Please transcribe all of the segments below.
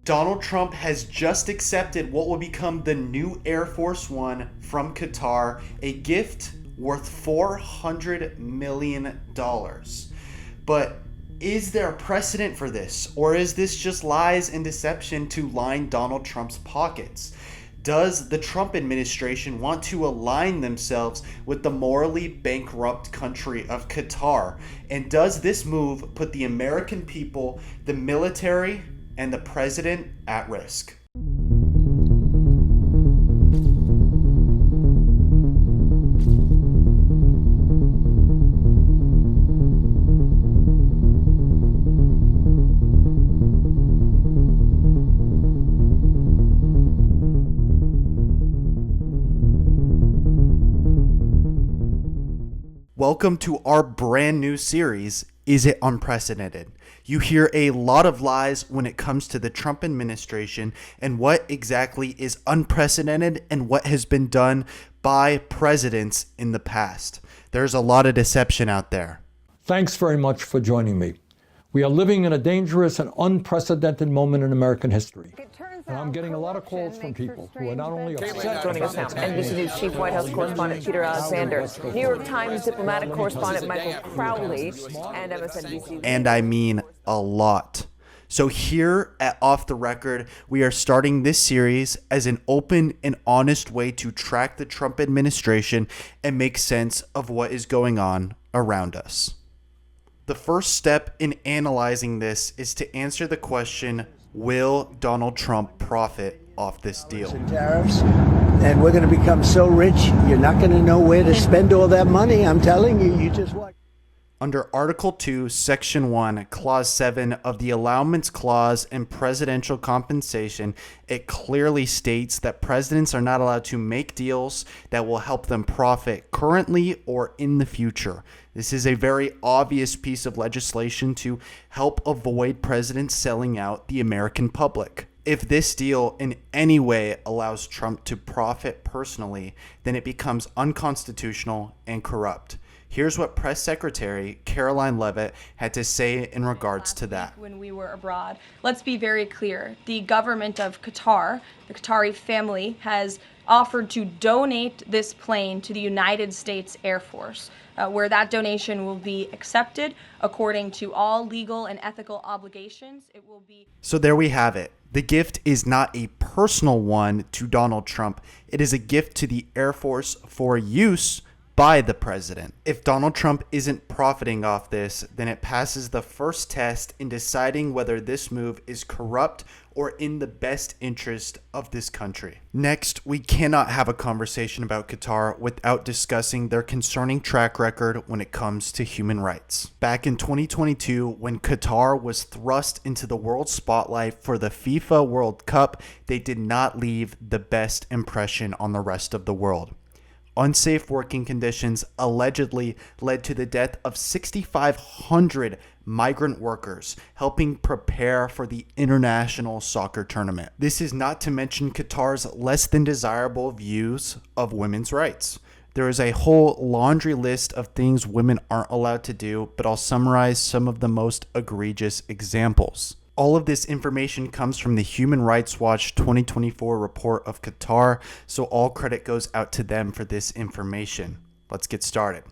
Donald Trump has just accepted what will become the new Air Force One from Qatar, a gift worth $400 million. But is there a precedent for this, or is this just lies and deception to line Donald Trump's pockets? Does the Trump administration want to align themselves with the morally bankrupt country of Qatar? And does this move put the American people, the military, and the president at risk? Welcome to our brand new series, Is It Unprecedented? You hear a lot of lies when it comes to the Trump administration and what exactly is unprecedented and what has been done by presidents in the past. There's a lot of deception out there. Thanks very much for joining me. We are living in a dangerous and unprecedented moment in American history. And I'm getting a lot of calls from people who are not only upset. Joining us now, NBC News Chief White House Correspondent Peter Alexander, New York Times diplomatic correspondent Michael Crowley, and MSNBC. And I mean a lot. So here at Off the Record, we are starting this series as an open and honest way to track the Trump administration and make sense of what is going on around us. The first step in analyzing this is to answer the question, will Donald Trump profit off this deal? Tariffs, and we're going to become so rich, you're not going to know where to spend all that money. I'm telling you, you just watch. Under Article 2, Section 1, Clause 7 of the Allowance Clause in presidential compensation, it clearly states that presidents are not allowed to make deals that will help them profit currently or in the future. This is a very obvious piece of legislation to help avoid presidents selling out the American public. If this deal in any way allows Trump to profit personally, then it becomes unconstitutional and corrupt. Here's what Press Secretary Caroline Leavitt had to say in regards to that. When we were abroad, let's be very clear. The government of Qatar, the Qatari family, has offered to donate this plane to the United States Air Force, where that donation will be accepted according to all legal and ethical obligations. It will be. So there we have it. The gift is not a personal one to Donald Trump. It is a gift to the Air Force for use by the president. If Donald Trump isn't profiting off this, then it passes the first test in deciding whether this move is corrupt or in the best interest of this country. Next, we cannot have a conversation about Qatar without discussing their concerning track record when it comes to human rights. Back in 2022, when Qatar was thrust into the world spotlight for the FIFA World Cup, they did not leave the best impression on the rest of the world. Unsafe working conditions allegedly led to the death of 6,500 migrant workers helping prepare for the international soccer tournament. This is not to mention Qatar's less than desirable views of women's rights. There is a whole laundry list of things women aren't allowed to do, but I'll summarize some of the most egregious examples. All of this information comes from the Human Rights Watch 2024 report of Qatar, so all credit goes out to them for this information. Let's get started.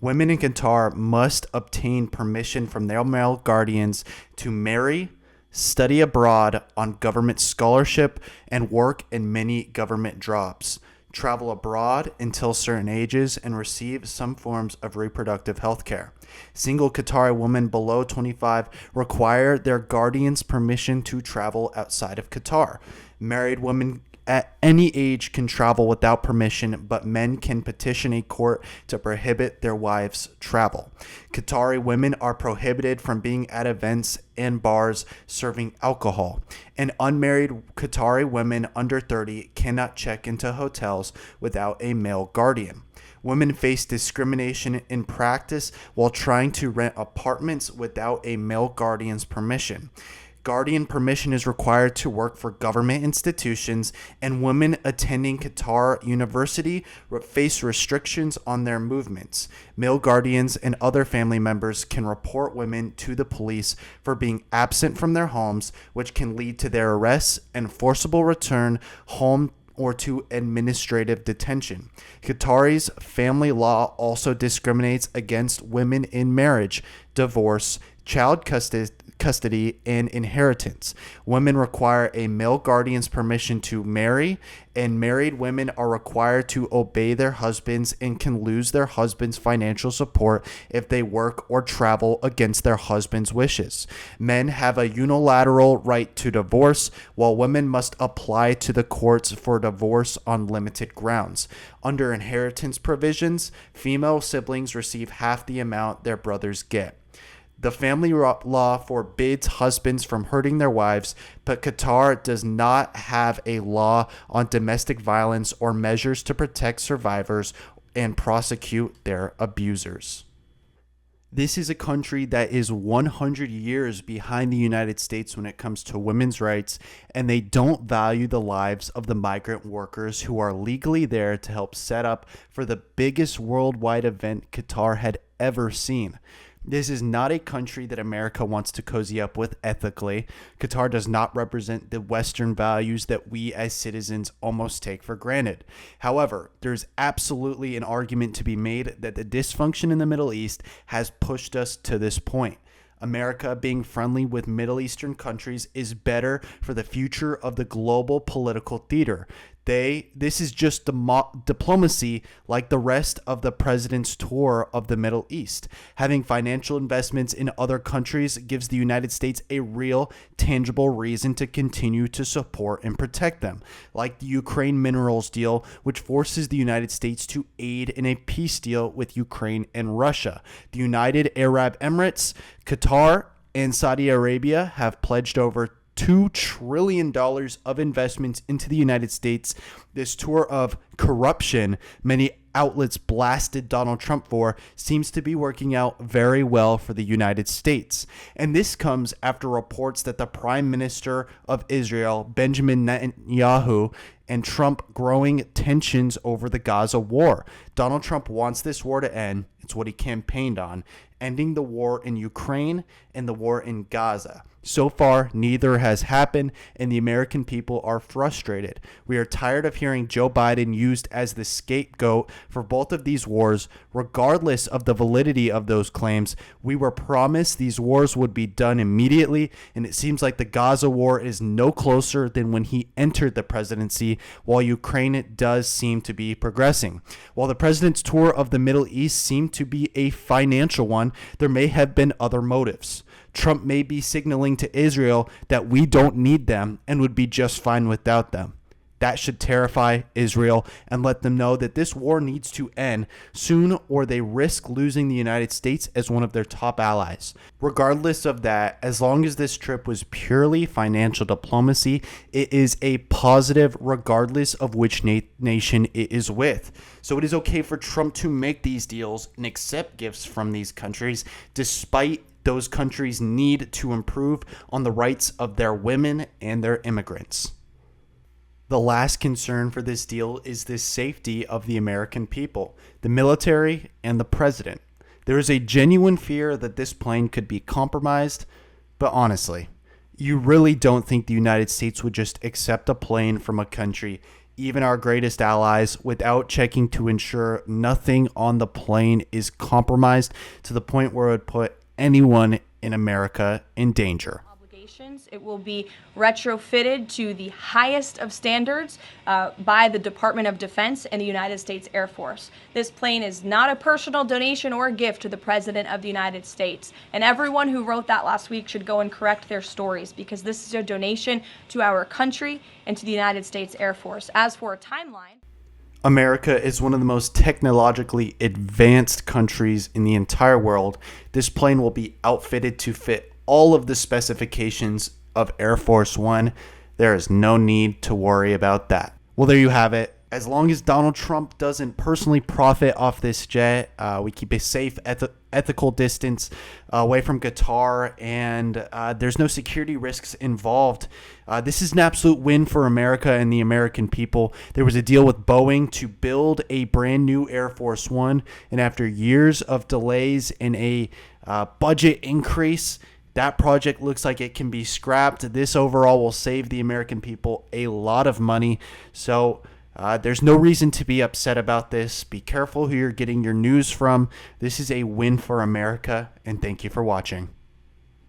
Women in Qatar must obtain permission from their male guardians to marry, study abroad on government scholarship, and work in many government jobs, travel abroad until certain ages, and receive some forms of reproductive health care. Single Qatari women below 25 require their guardian's permission to travel outside of Qatar. Married women at any age can travel without permission, but men can petition a court to prohibit their wives' travel. Qatari women are prohibited from being at events and bars serving alcohol. And unmarried Qatari women under 30 cannot check into hotels without a male guardian. Women face discrimination in practice while trying to rent apartments without a male guardian's permission. Guardian permission is required to work for government institutions, and women attending Qatar University face restrictions on their movements. Male guardians and other family members can report women to the police for being absent from their homes, which can lead to their arrests and forcible return home or to administrative detention. Qatari's family law also discriminates against women in marriage, divorce, child custody, and inheritance. Women require a male guardian's permission to marry, and married women are required to obey their husbands and can lose their husband's financial support if they work or travel against their husband's wishes. Men have a unilateral right to divorce, while women must apply to the courts for divorce on limited grounds. Under inheritance provisions, female siblings receive half the amount their brothers get. The family law forbids husbands from hurting their wives, but Qatar does not have a law on domestic violence or measures to protect survivors and prosecute their abusers. This is a country that is 100 years behind the United States when it comes to women's rights, and they don't value the lives of the migrant workers who are legally there to help set up for the biggest worldwide event Qatar had ever seen. This is not a country that America wants to cozy up with ethically. Qatar does not represent the Western values that we as citizens almost take for granted. However, there's absolutely an argument to be made that the dysfunction in the Middle East has pushed us to this point. America being friendly with Middle Eastern countries is better for the future of the global political theater. This is just diplomacy like the rest of the president's tour of the Middle East. Having financial investments in other countries gives the United States a real, tangible reason to continue to support and protect them, like the Ukraine minerals deal, which forces the United States to aid in a peace deal with Ukraine and Russia. The United Arab Emirates, Qatar, and Saudi Arabia have pledged over $2 trillion of investments into the United States. This tour of corruption many outlets blasted Donald Trump for seems to be working out very well for the United States. And this comes after reports that the Prime Minister of Israel, Benjamin Netanyahu, and Trump growing tensions over the Gaza war. Donald Trump wants this war to end. It's what he campaigned on, ending the war in Ukraine and the war in Gaza. So far, neither has happened, and the American people are frustrated. We are tired of hearing Joe Biden used as the scapegoat for both of these wars. Regardless of the validity of those claims, we were promised these wars would be done immediately, and it seems like the Gaza war is no closer than when he entered the presidency, while Ukraine does seem to be progressing. While the president's tour of the Middle East seemed to be a financial one, there may have been other motives. Trump may be signaling to Israel that we don't need them and would be just fine without them. That should terrify Israel and let them know that this war needs to end soon, or they risk losing the United States as one of their top allies. Regardless of that, as long as this trip was purely financial diplomacy, it is a positive regardless of which nation it is with. So it is okay for Trump to make these deals and accept gifts from these countries, despite those countries need to improve on the rights of their women and their immigrants. The last concern for this deal is the safety of the American people, the military, and the president. There is a genuine fear that this plane could be compromised, but honestly, you really don't think the United States would just accept a plane from a country, even our greatest allies, without checking to ensure nothing on the plane is compromised to the point where it would put anyone in America in danger. It will be retrofitted to the highest of standards by the Department of Defense and the United States Air Force. This plane is not a personal donation or a gift to the President of the United States. And everyone who wrote that last week should go and correct their stories, because this is a donation to our country and to the United States Air Force. As for a timeline, America is one of the most technologically advanced countries in the entire world. This plane will be outfitted to fit all of the specifications of Air Force One. There is no need to worry about that. Well, there you have it. As long as Donald Trump doesn't personally profit off this jet, we keep a safe, ethical distance away from Qatar, and there's no security risks involved. This is an absolute win for America and the American people. There was a deal with Boeing to build a brand new Air Force One, and after years of delays and a budget increase, that project looks like it can be scrapped. This overall will save the American people a lot of money. So there's no reason to be upset about this. Be careful who you're getting your news from. This is a win for America, and thank you for watching.